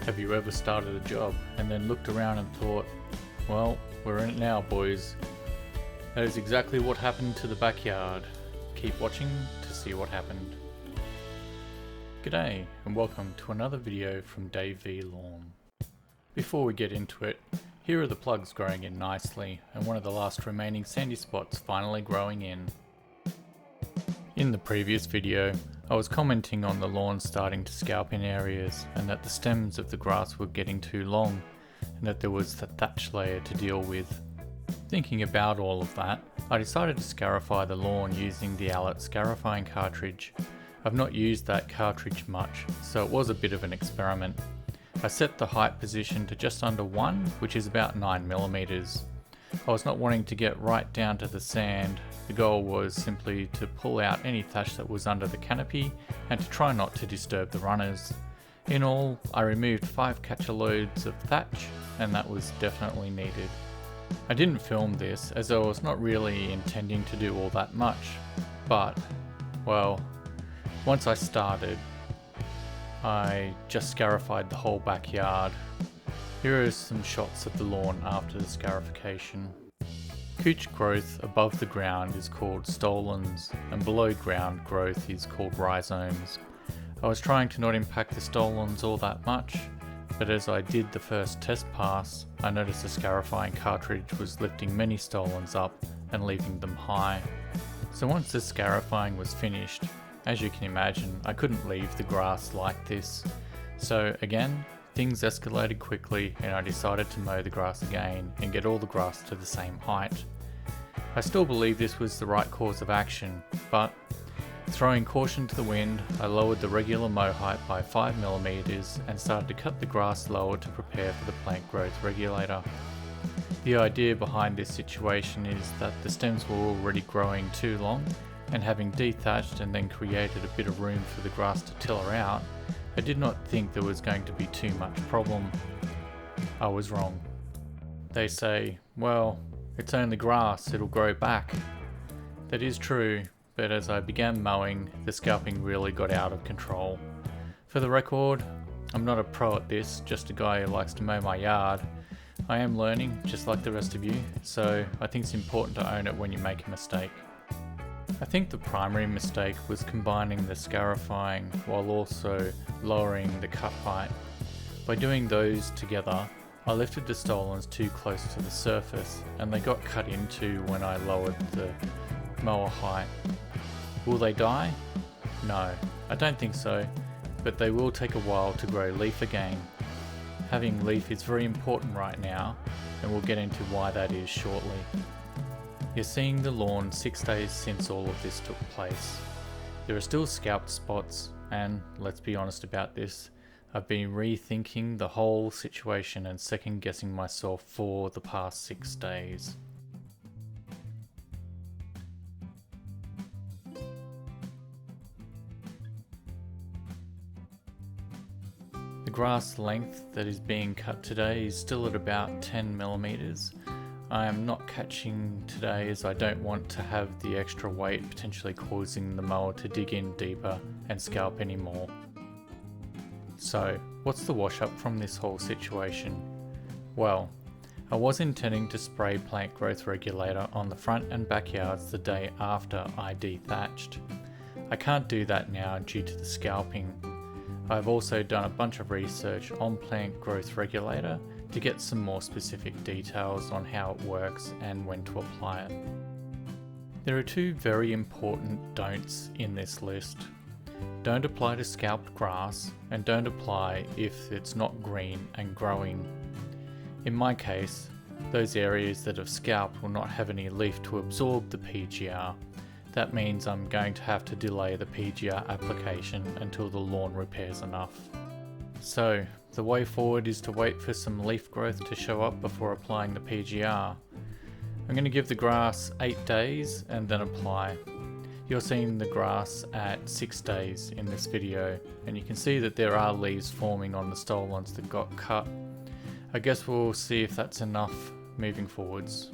Have you ever started a job and then looked around and thought, well, we're in it now, boys? That is exactly what happened to the backyard. Keep watching to see what happened. G'day and welcome to another video from Dave V Lawn. Before we get into it, here are the plugs growing in nicely and one of the last remaining sandy spots finally growing in. In the previous video, I was commenting on the lawn starting to scalp in areas and that the stems of the grass were getting too long and that there was the thatch layer to deal with. Thinking about all of that, I decided to scarify the lawn using the Scarifying cartridge. I've not used that cartridge much, so it was a bit of an experiment. I set the height position to just under 1, which is about 9mm. I was not wanting to get right down to the sand. The goal was simply to pull out any thatch that was under the canopy and to try not to disturb the runners. In all, I removed 5 catcher loads of thatch, and that was definitely needed. I didn't film this as I was not really intending to do all that much, but, well, once I started, I just scarified the whole backyard. Here are some shots of the lawn after the scarification. Couch growth above the ground is called stolons, and below ground growth is called rhizomes. I was trying to not impact the stolons all that much, but as I did the first test pass, I noticed the Scarifying cartridge was lifting many stolons up and leaving them high. So once the scarifying was finished, as you can imagine, I couldn't leave the grass like this. So again, things escalated quickly and I decided to mow the grass again and get all the grass to the same height. I still believe this was the right course of action, but throwing caution to the wind, I lowered the regular mow height by 5mm and started to cut the grass lower to prepare for the plant growth regulator. The idea behind this situation is that the stems were already growing too long, and having dethatched and then created a bit of room for the grass to tiller out, I did not think there was going to be too much problem. I was wrong. They say, well, it's only grass, it'll grow back. That is true, but as I began mowing, the scalping really got out of control. For the record, I'm not a pro at this, just a guy who likes to mow my yard. I am learning, just like the rest of you, so I think it's important to own it when you make a mistake. I think the primary mistake was combining the scarifying while also lowering the cut height. By doing those together, I lifted the stolons too close to the surface and they got cut into when I lowered the mower height. Will they die? No, I don't think so, but they will take a while to grow leaf again. Having leaf is very important right now, and we'll get into why that is shortly. You're seeing the lawn 6 days since all of this took place. There are still scalped spots, and let's be honest about this, I've been rethinking the whole situation and second guessing myself for the past 6 days. The grass length that is being cut today is still at about 10mm. I am not catching today as I don't want to have the extra weight potentially causing the mower to dig in deeper and scalp anymore. So, what's the wash up from this whole situation? Well, I was intending to spray plant growth regulator on the front and backyards the day after I dethatched. I can't do that now due to the scalping. I've also done a bunch of research on plant growth regulator to get some more specific details on how it works and when to apply it. There are 2 very important don'ts in this list. Don't apply to scalped grass and don't apply if it's not green and growing. In my case, those areas that have scalped will not have any leaf to absorb the PGR. That means I'm going to have to delay the PGR application until the lawn repairs enough. So, the way forward is to wait for some leaf growth to show up before applying the PGR. I'm going to give the grass 8 days and then apply. You're seeing the grass at 6 days in this video, and you can see that there are leaves forming on the stolons that got cut. I guess we'll see if that's enough moving forwards.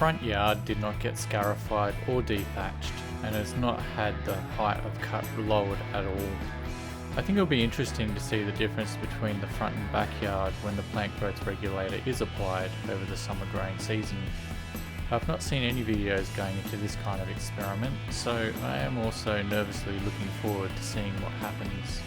front yard did not get scarified or dethatched and has not had the height of cut lowered at all. I think it'll be interesting to see the difference between the front and backyard when the plant growth regulator is applied over the summer growing season. I've not seen any videos going into this kind of experiment, so I am also nervously looking forward to seeing what happens.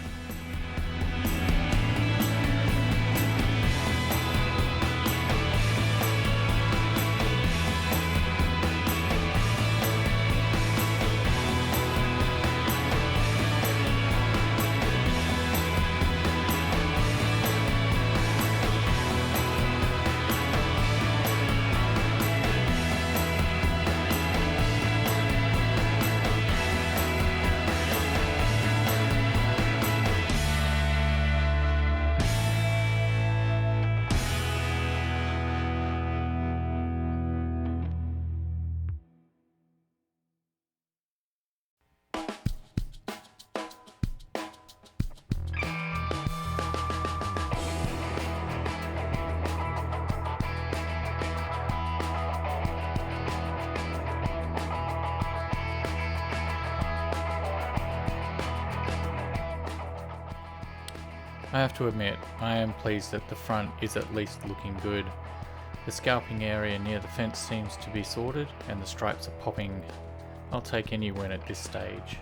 I have to admit, I am pleased that the front is at least looking good. The scalping area near the fence seems to be sorted and the stripes are popping. I'll take any win at this stage.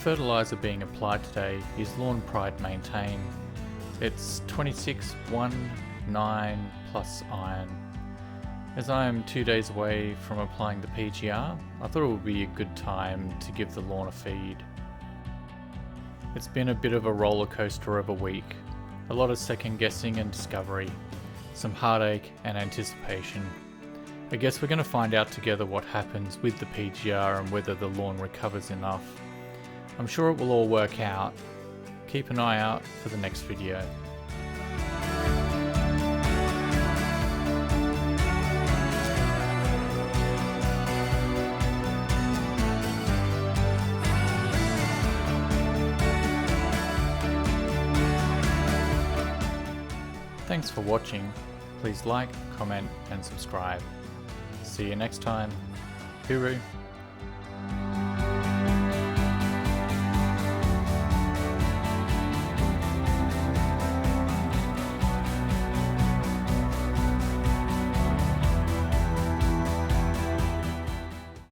fertilizer being applied today is Lawn Pride Maintain. It's 2619 plus iron. As I am 2 days away from applying the PGR, I thought it would be a good time to give the lawn a feed. It's been a bit of a roller coaster of a week. A lot of second guessing and discovery, some heartache and anticipation. I guess we're going to find out together what happens with the PGR and whether the lawn recovers enough. I'm sure it will all work out. Keep an eye out for the next video. Thanks for watching. Please like, comment and subscribe. See you next time. Hooroo.